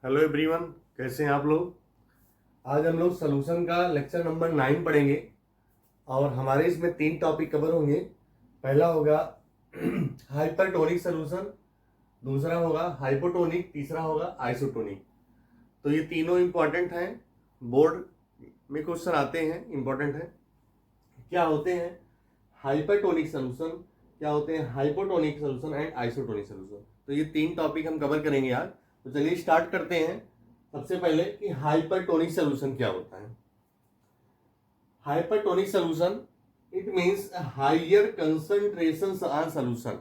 Hello everyone, कैसे हैं आप लोग। आज हम लोग सॉल्यूशन का लेक्चर नंबर 9 पढ़ेंगे और हमारे इसमें 3 टॉपिक कवर होंगे। पहला होगा हाइपरटोनिक सॉल्यूशन, दूसरा होगा हाइपोटोनिक, तीसरा होगा आइसोटोनिक। तो ये तीनों इंपॉर्टेंट हैं, बोर्ड में क्वेश्चन आते हैं, इंपॉर्टेंट है। क्या होते हैं हाइपरटोनिक सॉल्यूशन, क्या होते हैं hypotonic solution and isotonic solution. तो ये 3 टॉपिक हम कवर करेंगे आज। तो चलिए स्टार्ट करते हैं। सबसे पहले कि हाइपरटोनिक सॉल्यूशन क्या होता है। Hypertonic solution it means higher concentration solution,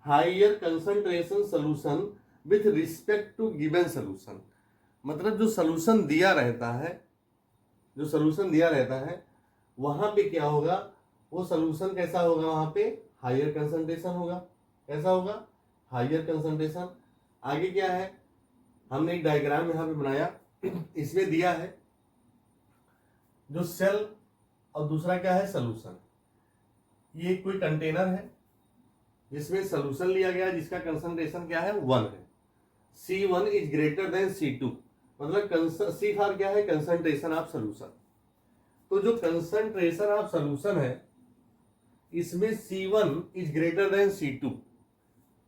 higher concentration solution with respect to given solution. मतलब जो सॉल्यूशन दिया रहता है, जो सॉल्यूशन दिया रहता है वहां पे क्या होगा, वो सॉल्यूशन कैसा होगा, वहां पे हायर कंसंट्रेशन होगा। कैसा होगा, हायर कंसंट्रेशन। आगे क्या है, हमने एक डायग्राम यहां पे बनाया, इसमें दिया है जो सेल और दूसरा क्या है सॉल्यूशन। ये कोई कंटेनर है जिसमें सॉल्यूशन लिया गया जिसका कंसंट्रेशन क्या है 1 है। C1 is greater than C2, मतलब C फॉर क्या है कंसंट्रेशन ऑफ सॉल्यूशन। तो जो कंसंट्रेशन ऑफ सॉल्यूशन है इसमें C1 is greater than C2,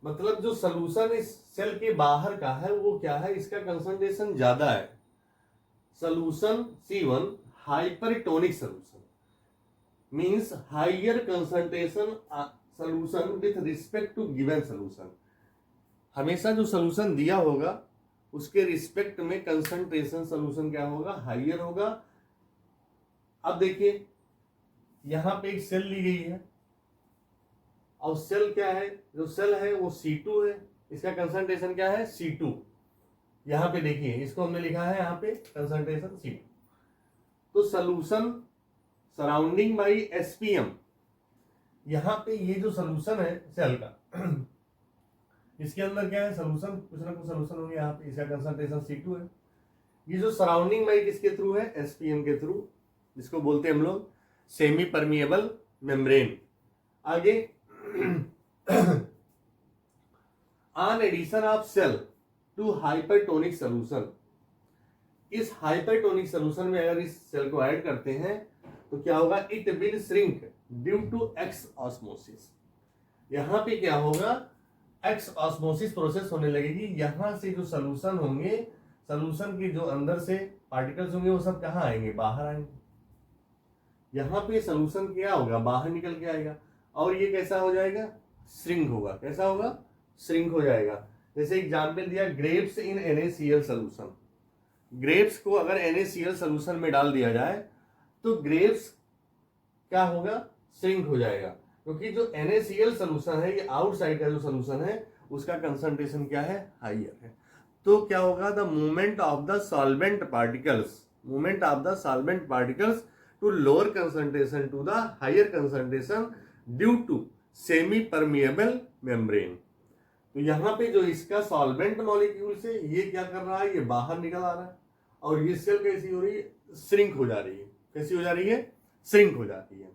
मतलब जो सॉल्यूशन इस सेल के बाहर का है वो क्या है, इसका कंसंट्रेशन ज्यादा है। Solution C1 hypertonic solution means higher concentration solution with respect to given solution. हमेशा जो सॉल्यूशन दिया होगा उसके रिस्पेक्ट में कंसंट्रेशन सॉल्यूशन क्या होगा, हायर होगा। अब देखिए यहां पे एक सेल ली गई है और सेल क्या है, जो सेल है वो C2 है, इसका कंसंट्रेशन क्या है C2। यहां पे देखिए इसको हमने लिखा है यहां पे कंसंट्रेशन C2। तो सॉल्यूशन सराउंडिंग बाई SPM, यहां पे ये जो सॉल्यूशन है सेल का इसके अंदर क्या है सॉल्यूशन, कुछ ना कुछ सॉल्यूशन होंगे यहाँ पे, इसका कंसंट्रेशन C2 है। ये जो सराउंडिंग बाई किसके थ्रू है, SPM के थ्रू, जिसको बोलते हैं हम लोग सेमी परमिएबल मेम्ब्रेन। आगे on addition of cell to hypertonic solution, इस हाइपरटोनिक सॉल्यूशन में अगर इस सेल को ऐड करते हैं तो क्या होगा, it will shrink due to exosmosis. यहां पे क्या होगा, एक्स ऑस्मोसिस प्रोसेस होने लगेगी। यहां से जो सॉल्यूशन होंगे, सॉल्यूशन के जो अंदर से पार्टिकल्स होंगे वो सब कहां आएंगे, बाहर आएंगे। यहां पे सॉल्यूशन क्या होगा, बाहर निकल के आएगा और ये कैसा हो जाएगा, श्रिंक होगा। कैसा होगा, श्रिंक हो जाएगा। जैसे एग्जांपल दिया ग्रेप्स इन NaCl सॉल्यूशन, ग्रेप्स को अगर NaCl सॉल्यूशन में डाल दिया जाए तो ग्रेप्स क्या होगा, श्रिंक हो जाएगा, क्योंकि जो NaCl सॉल्यूशन है ये आउटसाइड का जो सॉल्यूशन है उसका कंसंट्रेशन क्या है, हायर है। तो क्या होगा, the movement of the solvent particles, movement of the solvent particles to lower concentration to the higher concentration due to semi permeable membrane. तो यहां पे जो इसका सॉल्वेंट मॉलिक्यूल से ये क्या कर रहा है, ये बाहर निकल आ रहा है और ये सेल कैसी हो रही है, श्रिंक हो जा रही है। कैसी हो जा रही है, श्रिंक हो जाती है।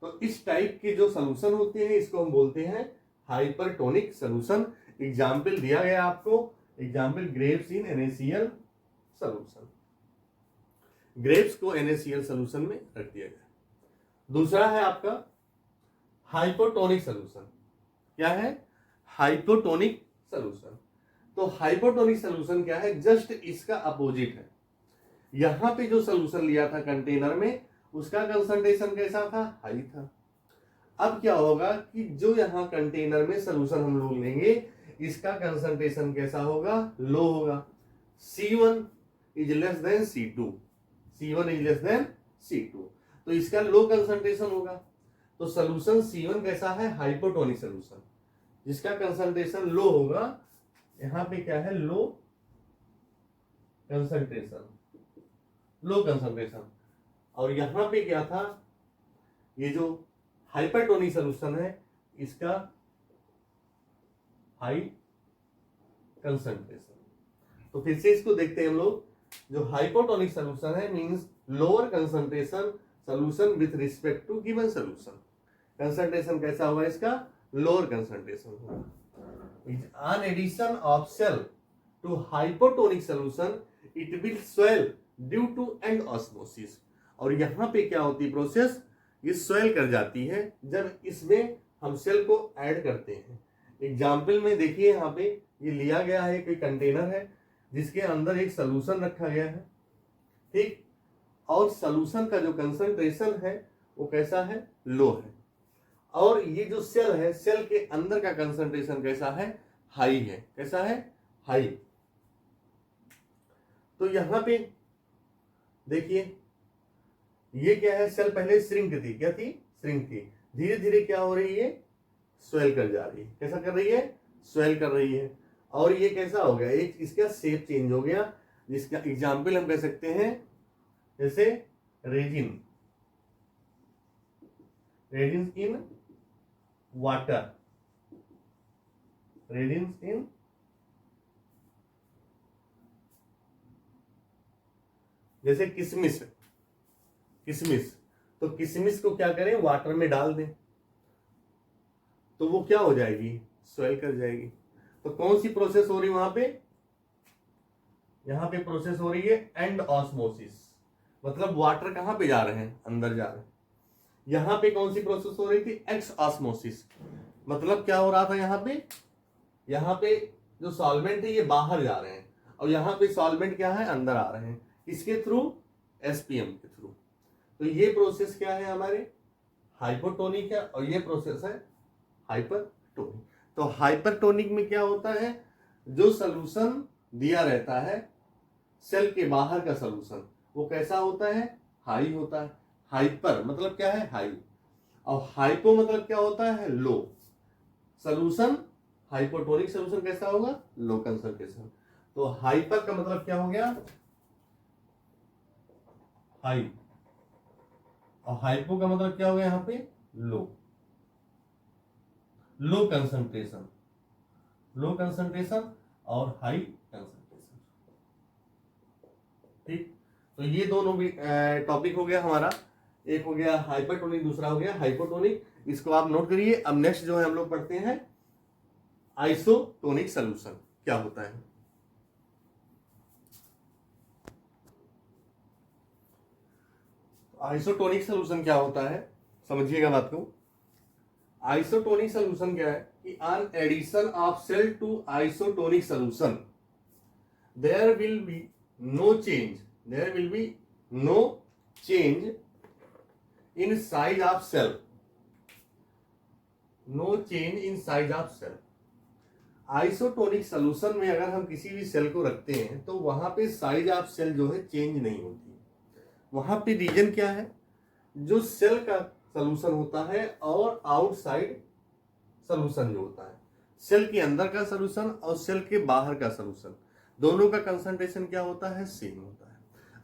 तो इस टाइप के जो सॉल्यूशन होते हैं इसको हम बोलते हैं हाइपरटोनिक सॉल्यूशन। एग्जाम्पल दिया गया आपको, एग्जाम्पल ग्रेप्स इन NaCl सॉल्यूशन, ग्रेप्स को NaCl सॉल्यूशन में रख दिया गया। दूसरा है आपका हाइपोटोनिक सॉल्यूशन। क्या है, हाइपोटोनिक सॉल्यूशन। तो हाइपोटोनिक सॉल्यूशन क्या है, जस्ट इसका अपोजिट है। यहां पे जो सॉल्यूशन लिया था कंटेनर में उसका कंसंट्रेशन कैसा था, हाई था। अब क्या होगा कि जो यहां कंटेनर में सॉल्यूशन हम लोग लेंगे इसका कंसंट्रेशन कैसा होगा, लो होगा। C1 is less than C2, C1 is less than C2, तो इसका लो कंसंट्रेशन होगा। तो सॉल्यूशन C1 कैसा है, हाइपोटोनिक सॉल्यूशन, जिसका कंसंट्रेशन लो होगा। यहां पे क्या है, लो कंसंट्रेशन, लो कंसंट्रेशन। और यहां पे क्या था, ये जो हाइपरटोनिक सॉल्यूशन है इसका हाई कंसंट्रेशन। तो फिर से इसको देखते हैं हम लोग। जो हाइपोटोनिक सॉल्यूशन है means lower concentration solution with respect to given solution. Concentration कैसा होगा इसका, लोअर कंसंट्रेशन होगा। On addition of cell to hypotonic solution, it will swell due to end osmosis. और यहाँ पे क्या होती है प्रोसेस, ये स्वेल कर जाती है जब इसमें हम सेल को ऐड करते हैं। एग्जाम्पल में देखिए यहाँ पे ये लिया गया है, कोई कंटेनर है जिसके अंदर एक सॉल्यूशन रखा गया है, ठीक, और सॉल्यूशन का जो कंसंट्रेशन है वो कैसा है, लो है, और ये जो सेल है, सेल के अंदर का कंसंट्रेशन कैसा है, हाई है। कैसा है, हाई। तो यहां पे देखिए ये क्या है, सेल पहले श्रिंक थी, क्या थी, श्रिंक थी, धीरे धीरे क्या हो रही है, स्वेल कर जा रही है। कैसा कर रही है, स्वेल कर रही है। और ये कैसा हो गया, एक इसका शेप चेंज हो गया, जिसका एग्जाम्पल हम कह सकते हैं जैसे resin, resin in water, resin in जैसे किशमिश, किशमिश, तो किशमिश को क्या करें, वाटर में डाल दें तो वो क्या हो जाएगी, स्वेल कर जाएगी। तो कौन सी प्रोसेस हो रही वहां पे, यहां पे प्रोसेस हो रही है एंड ऑस्मोसिस, मतलब वाटर कहां पे जा रहे हैं, अंदर जा रहे हैं। यहां पे कौन सी प्रोसेस हो रही थी, एक्स ऑस्मोसिस, मतलब क्या हो रहा था यहां पे जो सॉल्वेंट है ये बाहर जा रहे हैं, और यहां पे सॉल्वेंट क्या है, अंदर आ रहे हैं, इसके थ्रू, एसपीएम के थ्रू। तो ये प्रोसेस क्या है हमारे, हाइपोटोनिक है, और ये प्रोसेस है हाइपरटोनिक। तो हाइपरटोनिक में क्या होता है, जो सॉल्यूशन दिया रहता है सेल के बाहर का सॉल्यूशन, वो कैसा होता है, हाई होता है। हाइपर मतलब क्या है, हाई, और हाइपो मतलब क्या होता है, लो। सॉल्यूशन, हाइपोटोनिक सॉल्यूशन कैसा होगा, लो कंसंट्रेशन। तो हाइपर का मतलब क्या हो गया, हाई, और हाइपो का मतलब क्या हो गया यहाँ पे, लो, लो कंसंट्रेशन, लो कंसंट्रेशन और हाई कंसंट्रेशन, ठीक। तो ये दोनों भी टॉपिक हो गया हमारा, एक हो गया हाइपरटोनिक, दूसरा हो गया हाइपोटोनिक। इसको आप नोट करिए। अब नेक्स्ट जो है हम लोग पढ़ते हैं आइसोटोनिक सॉल्यूशन क्या होता है। आइसोटोनिक सॉल्यूशन क्या होता है, समझिएगा बात को। आइसोटोनिक सॉल्यूशन क्या है कि on addition of cell to isotonic solution there will be no change, there will be no change in size of cell, no change in size of cell. Isotonic solution में अगर हम किसी भी cell को रखते हैं तो वहां पे साइज ऑफ सेल जो है चेंज नहीं होती। वहां पे रीजन क्या है, जो सेल का सॉल्यूशन होता है और आउटसाइड सॉल्यूशन जो होता है, सेल के अंदर का सॉल्यूशन और सेल के बाहर का सॉल्यूशन, दोनों का कंसंट्रेशन क्या होता है, सेम होता है।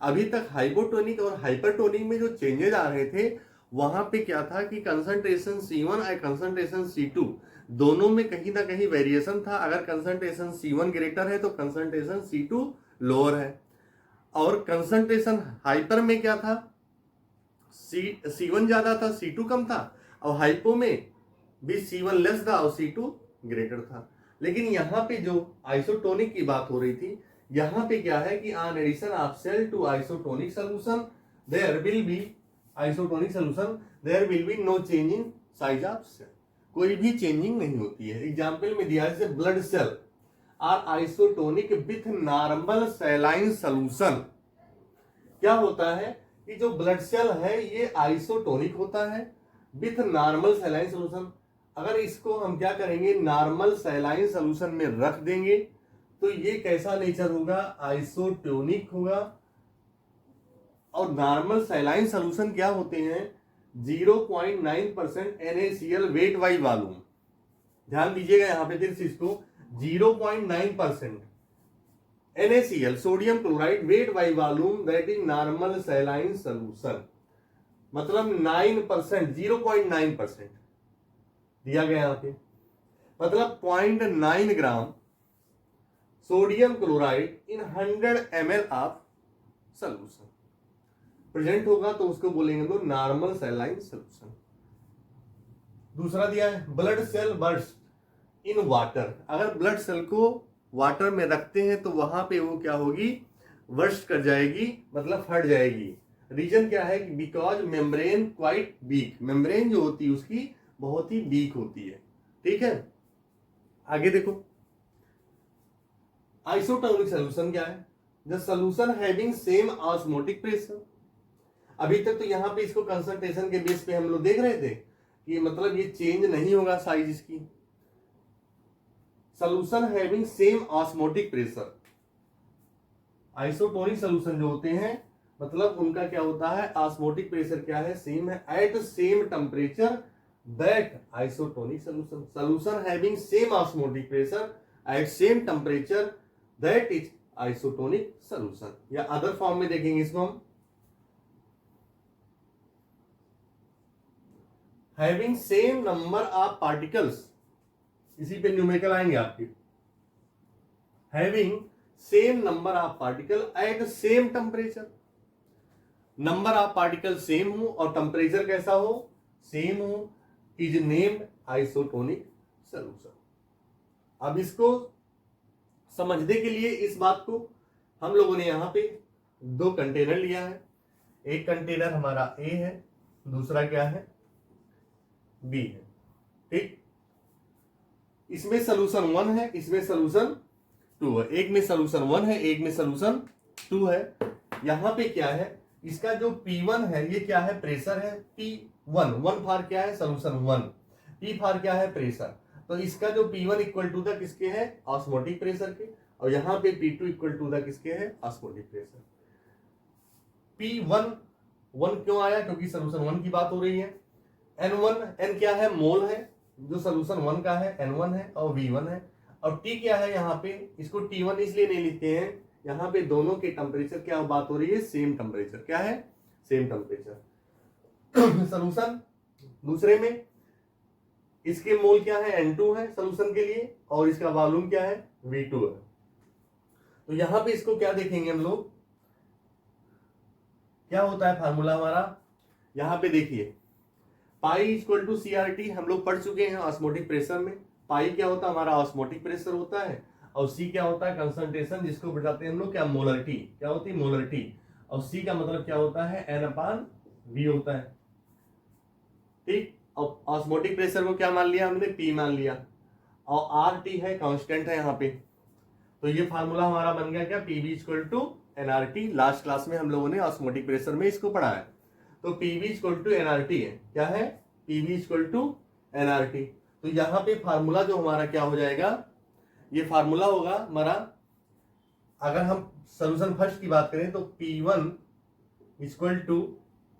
अभी तक हाइपोटोनिक और हाइपरटोनिक में जो चेंजेस आ रहे थे वहां पे क्या था कि कंसंट्रेशन C1 और कंसंट्रेशन C2 दोनों में कहीं ना कहीं वेरिएशन था। अगर कंसंट्रेशन C1 ग्रेटर है तो कंसंट्रेशन C2 लोअर है, और कंसंट्रेशन हाइपर में क्या था, C1 ज्यादा था, C2 कम था, और हाइपो में भी C1 लेस था और C2 ग्रेटर था। लेकिन यहाँ पे जो आइसोटोनिक की बात हो रही थी, यहाँ पे क्या है कि on addition of cell to isotonic solution there will be, isotonic solution there will be no change in size of cell, कोई भी चेंजिंग नहीं होती है। एग्जाम्पल में दिया है blood cell are isotonic with normal saline solution. क्या होता है कि जो ब्लड सेल है ये आइसोटोनिक होता है विथ नॉर्मल सैलाइन सॉल्यूशन। अगर इसको हम क्या करेंगे, नॉर्मल सैलाइन सॉल्यूशन में रख देंगे तो ये कैसा नेचर होगा, आइसोटोनिक होगा। और नॉर्मल सैलाइन सॉल्यूशन क्या होते हैं, 0.9% NaCl वेट बाई वॉल्यूम। ध्यान दीजिएगा यहां पे फिर से इसको, 0.9% NaCl sodium chloride weight by volume that is normal saline solution, मतलब 9%, 0.9% दिया गया यहां पे, मतलब 0.9 gram sodium chloride in 100 ml of solution present होगा तो उसको बोलेंगे तो नॉर्मल सैलाइन सॉल्यूशन। दूसरा दिया है blood cell burst in water. अगर ब्लड सेल को वाटर में रखते हैं तो वहां पे वो क्या होगी, वर्स्ट कर जाएगी, मतलब फट जाएगी। रीजन क्या है कि because membrane quite weak, membrane जो होती है उसकी बहुत ही वीक होती है। ठीक है, आगे देखो आइसोटोनिक सोल्यूशन क्या है, the solution having same osmotic pressure. अभी तक तो यहां पे इसको कंसंट्रेशन के बेस पे हम लोग देख रहे थे कि मतलब ये चेंज नहीं होगा साइज इसकी। Solution having same osmotic pressure, isotonic solution जो होते हैं मतलब उनका क्या होता है, ऑस्मोटिक प्रेशर क्या है, सेम है, at same temperature that isotonic solution, solution having same osmotic pressure at same temperature that is isotonic solution. या अदर फॉर्म में देखेंगे इसको हम, having same number of particles, इसी पे न्यूमेरिकल आएंगे आपके, having same number of particle at same temperature, number of particle same हो और टेम्परेचर कैसा हो, सेम हो, इज नेम्ड आइसोटोनिक सोल्यूशन। अब इसको समझने के लिए इस बात को हम लोगों ने यहां पे दो कंटेनर लिया है, एक कंटेनर हमारा ए है, दूसरा क्या है, बी है। ठीक, इसमें सोल्यूशन 1 है, इसमें सोल्यूशन 2 है, एक में सोल्यूशन 1 है, एक में सोल्यूशन 2 है। यहां पे क्या है, इसका जो P1 है ये क्या है, प्रेशर है, P1, 1 फार क्या है, सोल्यूशन 1, P फार क्या है, प्रेशर। तो इसका जो P1 इक्वल टू था किसके है, ऑस्मोटिक प्रेशर के, और यहां पे P2 इक्वल टू था किसके है, ऑस्मोटिक प्रेशर। P1 1 क्यों आया, क्योंकि सोल्यूशन 1 की बात हो रही है। N1, N क्या है, मोल है, जो सोल्यूशन 1 का है N1 है और V1 है। और T क्या है, यहाँ पे इसको T1 इसलिए नहीं लिखते हैं, यहाँ पे दोनों के टेम्परेचर क्या बात हो रही है, सेम टेम्परेचर, क्या है, सेम टेम्परेचर। सोल्यूशन दूसरे में इसके मोल क्या है, N2 है सोल्यूशन के लिए, और इसका वॉल्यूम क्या है, V2 है। तो यहां पे इसको क्या देखेंगे हम लोग, क्या होता है फार्मूला हमारा, यहां पे देखिए पाई इक्वल टू CRT हम लोग पढ़ चुके हैं ऑस्मोटिक प्रेशर में। पाई क्या होता है, हमारा ऑस्मोटिक प्रेशर होता है, और C क्या होता है, कंसंट्रेशन, जिसको बताते हैं हम लोग क्या, मोलरिटी, क्या होती है, मोलरिटी। और C का मतलब क्या होता है, N/V होता है। ठीक, और ऑस्मोटिक प्रेशर को क्या मान लिया हमने, P मान लिया, और RT है, कांस्टेंट है यहाँ पे। तो ये फार्मूला हमारा बन गया क्या, PV equal to NRT। Last class में हम लोगों ने ऑस्मोटिक प्रेशर में इसको पढ़ा है। तो PV इक्वल टू NRT है, क्या है, PV इक्वल टू NRT। तो यहां पे फार्मूला जो हमारा क्या हो जाएगा, ये फार्मूला होगा हमारा, अगर हम सोल्यूशन फर्स्ट की बात करें तो P1 इक्वल टू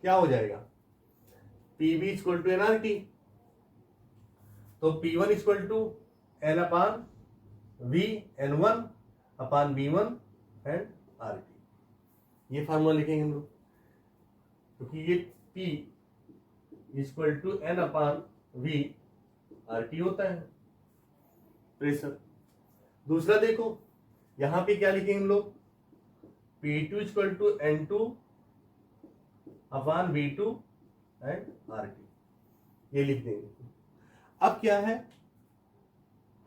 क्या हो जाएगा, PV इक्वल टू NRT। तो P1 equal to N/V, N1 upon V1 and RT। ये फार्मूला लिखेंगे हम लोग, क्योंकि ये P equal to N/V RT होता है प्रेशर। दूसरा देखो यहां पे क्या लिखेंगे हम लोग, P2 equal to N2 upon V2 and RT, ये लिख देंगे। अब क्या है,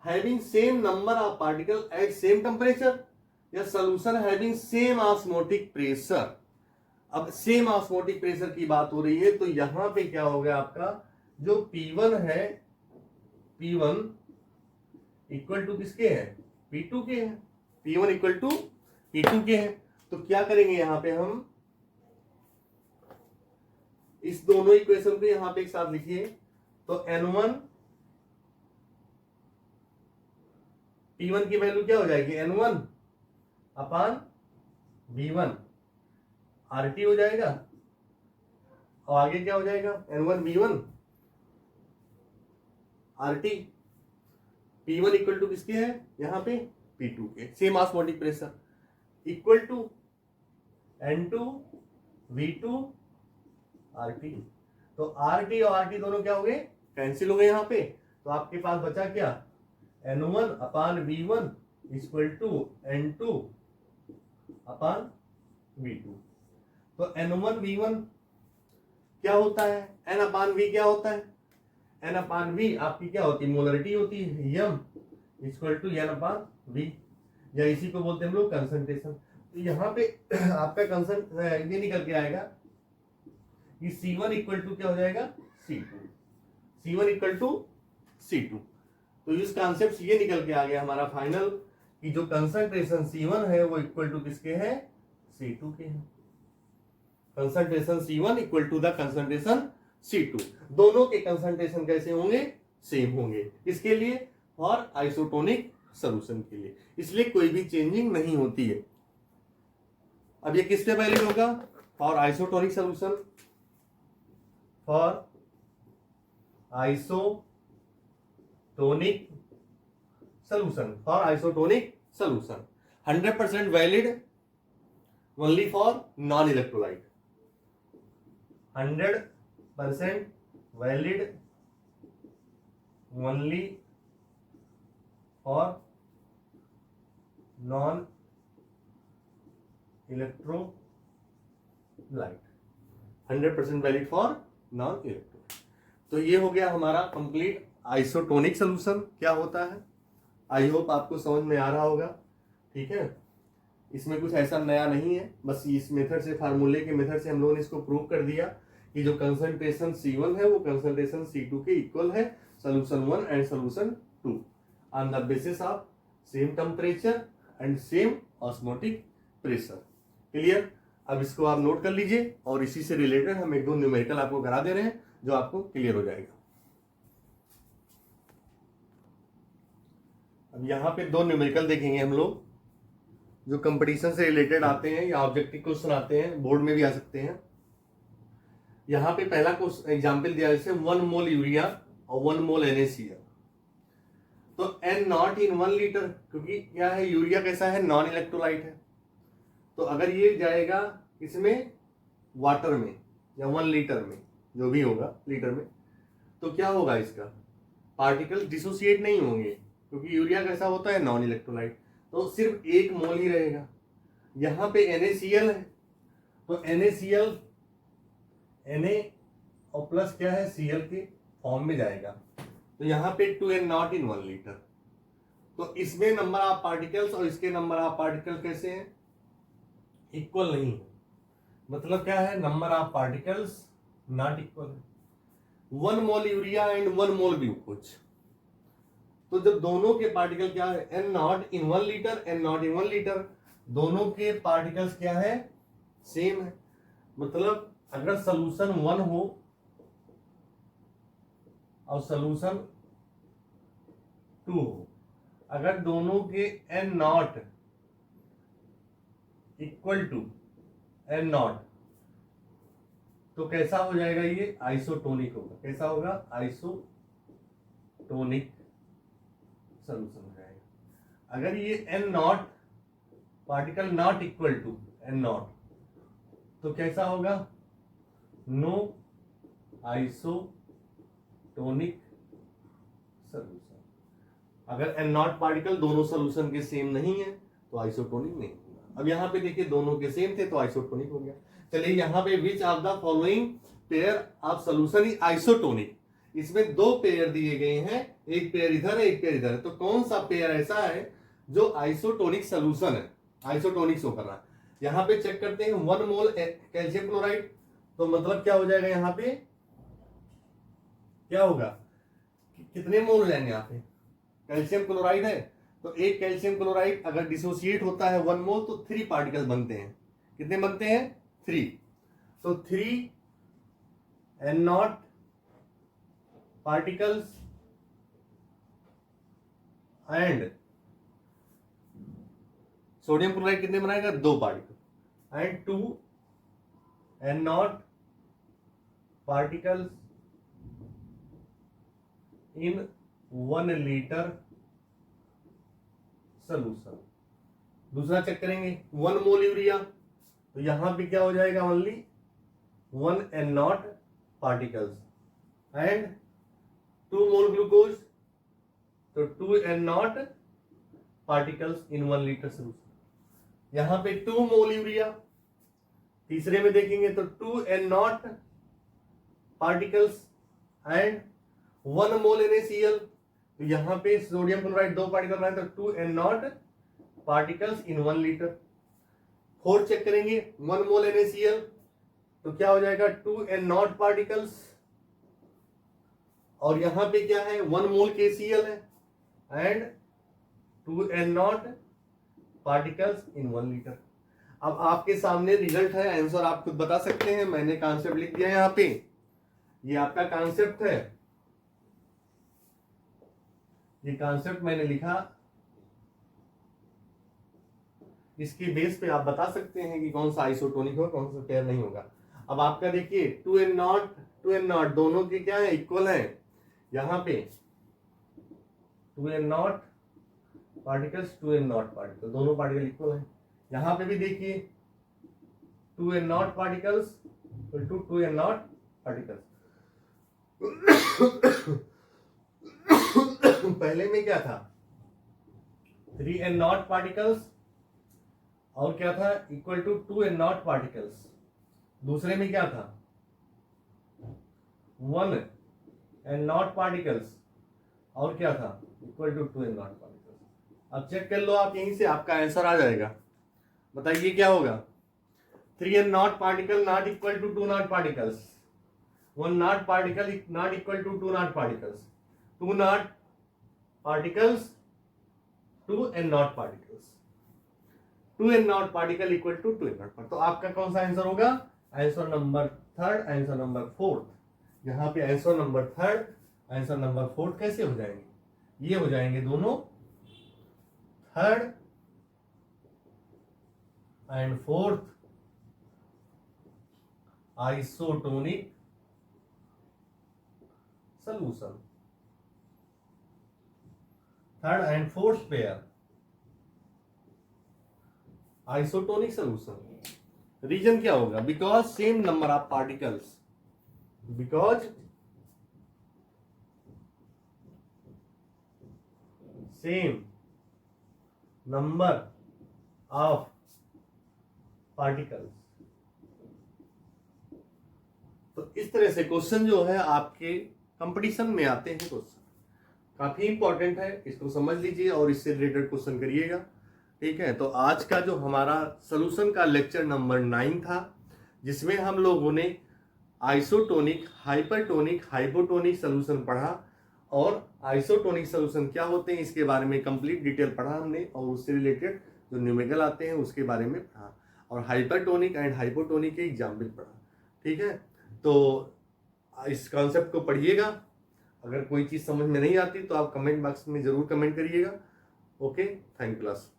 having same number of particle at same temperature, या solution having same osmotic pressure. अब सेम ऑस्मोटिक प्रेशर की बात हो रही है, तो यहां पे क्या हो गया आपका, जो P1 है, P1 इक्वल टू किसके है, P2 के है, P1 इक्वल टू P2 के है। तो क्या करेंगे यहां पे हम, इस दोनों इक्वेशन को यहां पे एक साथ लिखिए। तो N1 P1 की वैल्यू क्या हो जाएगी, N1 अपॉन V1 RT हो जाएगा, और आगे क्या हो जाएगा, N1 V1 RT। P1 equal to किसके है, यहां पे P2 के, same osmotic pressure equal to N2 V2 RT। तो RT और RT दोनों क्या हो गए, कैंसिल हो गए यहां पे। तो आपके पास बचा क्या, N1 upon V1 equal to N2 upon V2। तो N1 V1 क्या होता है, N/V क्या होता है, N/V आपकी क्या होती है, मोलरिटी होती है, M इक्वल टू N/V। या इसी को बोलते हैं हम लोग कंसंट्रेशन। तो यहाँ पे आपका कंसंट ये निकल के आएगा कि C1 इक्वल टू क्या हो जाएगा C2, C1 equal to C2। तो इस कॉन्सेप्ट से ये निकल के आ गया हमारा फाइनल कि जो कंसंट्रेशन C1 है वो इक्वल टू किसके है, C2 के हैं। Concentration C1 equal to the concentration C2। दोनों के कंसंट्रेशन कैसे होंगे, सेम होंगे। इसके लिए फॉर आइसोटोनिक सॉल्यूशन के लिए, इसलिए कोई भी चेंजिंग नहीं होती है। अब ये किससे वैलिड होगा, for isotonic solution, for isotonic solution, for isotonic solution 100% valid only for non electrolyte, 100% valid only for non electrolyte, 100% valid for non electrolyte. तो ये हो गया हमारा कंप्लीट आइसोटोनिक सॉल्यूशन क्या होता है। आई होप आपको समझ में आ रहा होगा, ठीक है। इसमें कुछ ऐसा नया नहीं है, बस इस मेथड से, फार्मूले के मेथड से हम लोगों ने इसको प्रूव कर दिया कि जो कंसंट्रेशन C1 है वो कंसंट्रेशन C2 के इक्वल है, solution 1 and solution 2 on the basis of same temperature and same osmotic pressure. Clear. अब इसको आप नोट कर लीजिए और इसी से रिलेटेड हम एक दो न्यूमेरिकल आपको करा दे रहे हैं जो आपको क्लियर हो जाएगा। अब यहाँ पे दो न्यूमेरिकल देखेंगे हम लोग जो कंपटीशन से रिलेटेड आते हैं या ऑब्जेक्टिव क्वेश्चन आते हैं, बोर्ड में भी आ सकते हैं। यहाँ पे पहला क्वेश्चन एग्जाम्पल दिया जैसे 1 मोल यूरिया और 1 मोल NaCl। तो N0 इन 1 लीटर, क्योंकि क्या है यूरिया कैसा है, नॉन इलेक्ट्रोलाइट है। तो अगर ये जाएगा इसमें वाटर में या 1 लीटर में, जो भी होगा लीटर में, तो क्या होगा, इसका पार्टिकल डिसोसिएट नहीं होंगे क्योंकि यूरिया कैसा होता है, नॉन इलेक्ट्रोलाइट। तो सिर्फ 1 मोल ही रहेगा। यहाँ पे NaCl है तो NaCl Na और प्लस क्या है Cl के फॉर्म में जाएगा। तो यहाँ पे 2N0 इन 1 लीटर। तो इसमें नंबर ऑफ पार्टिकल्स और इसके नंबर ऑफ पार्टिकल कैसे हैं, इक्वल नहीं है। मतलब क्या है, number of particles not equal है। 1 मोल यूरिया एंड 1 मोल ग्लूकोज। तो जब दोनों के पार्टिकल क्या है, N0 इन 1 लीटर, N0 इन 1 लीटर, दोनों के पार्टिकल्स क्या है, सेम है। मतलब अगर सॉल्यूशन 1 हो और सॉल्यूशन 2 हो, अगर दोनों के N0 इक्वल टू N0, तो कैसा हो जाएगा, ये आइसोटोनिक होगा। कैसा होगा, आइसोटोनिक सॉल्यूशन हो जाएगा। अगर ये N0 particle not equal to N0, तो कैसा होगा, नो आइसोटोनिक सॉल्यूशन। अगर N0 पार्टिकल दोनों सॉल्यूशन के सेम नहीं है तो आइसोटोनिक नहीं होगा। अब यहाँ पे देखिए दोनों के सेम थे तो आइसोटोनिक हो गया। चलिए यहाँ पे which of the following pair of solution is isotonic. इसमें 2 पेयर दिए गए हैं, एक पेयर इधर है एक पेयर इधर है। तो कौन सा पेयर ऐसा है जो आइसोटोनिक सॉल्यूशन है, आइसोटोनिक शो कर रहा है। यहाँ पे चेक करते हैं 1 मोल कैल्शियम क्लोराइड। तो मतलब क्या हो जाएगा, यहाँ पे क्या होगा, कितने मोल हो जाएंगे। यहाँ पे कैल्शियम क्लोराइड है तो एक कैल्शियम क्लोराइड अगर डिसोसिएट होता है 1 मोल तो 3 पार्टिकल बनते हैं। कितने बनते हैं, 3। तो 3 N0 particles and sodium chloride कितने बनाएगा, 2 particle and 2 N0 particles in 1 litre solution. दूसरा चेक करेंगे 1 मोल यूरिया, तो यहां पे क्या हो जाएगा, only 1 N0 particles and 2 mole glucose, तो 2 N0 particles in 1 litre solution. यहां पे 2 मोल यूरिया। तीसरे में देखेंगे तो 2 N0 particles and 1 mole NaCl। तो यहां पे सोडियम क्लोराइड 2 पार्टिकल बनाए तो 2 N0 particles in 1 litre. 4 check करेंगे, 1 मोल NaCl तो क्या हो जाएगा 2N0 पार्टिकल्स, और यहां पे क्या है 1 मोल KCl है and 2N0 particles in 1 litre. अब आपके सामने रिजल्ट है, आंसर आप खुद बता सकते हैं। मैंने कॉन्सेप्ट लिख दिया है यहां पे, ये आपका कॉन्सेप्ट है, ये कॉन्सेप्ट मैंने लिखा, इसके बेस पे आप बता सकते हैं कि कौन सा आइसोटोनिक होगा कौन सा पेयर नहीं होगा। अब आपका देखिए 2N0 दोनों के क्या है इक्वल है, यहां पे 2N0 पार्टिकल्स 2N0 पार्टिकल दोनों पार्टिकल इक्वल है। यहां पे भी देखिए 2N0 particles to 2N0 particles. पहले में क्या था 3N0 पार्टिकल्स और क्या था इक्वल टू 2N0 पार्टिकल्स। दूसरे में क्या था 1N0 पार्टिकल्स और क्या था इक्वल टू 2N0 पार्टिकल्स। अब चेक कर लो आप, यहीं से आपका आंसर आ जाएगा। बताइए क्या होगा 3N0 particle not equal to 2N0 particles, 1N0 particle not equal to 2N0 particles, 2N0 particles 2N0 particles, 2N0 particle equal to 2N0। तो आपका कौन सा आंसर होगा, answer number 3rd, answer number 4th। यहाँ पे answer number 3rd, answer number 4th कैसे हो जाएंगे, ये हो जाएंगे दोनों 3rd and 4th isotonic solution, 3rd and 4th pair isotonic solution. Reason क्या होगा, because same number of particles, because same number of particles. तो इस तरह से क्वेश्चन जो है आपके कंपटीशन में आते हैं, क्वेश्चन काफी इंपॉर्टेंट है, इसको समझ लीजिए और इससे रिलेटेड क्वेश्चन करिएगा। ठीक है, तो आज का जो हमारा सॉल्यूशन का लेक्चर नंबर 9 था, जिसमें हम लोगों ने आइसोटोनिक, हाइपरटोनिक, हाइपोटोनिक सॉल्यूशन पढ़ा और आइसोटोनिक सॉल्यूशन क्या होते हैं इसके बारे में कंप्लीट डिटेल पढ़ा हमने, और उससे रिलेटेड जो न्यूमेरिकल आते हैं उसके बारे में पढ़ा, और हाइपरटोनिक एंड हाइपोटोनिक के एग्जाम्पल पढ़ा। ठीक है, तो इस कॉन्सेप्ट को पढ़िएगा। अगर कोई चीज़ समझ में नहीं आती तो आप कमेंट बॉक्स में जरूर कमेंट करिएगा। Okay, thank you class.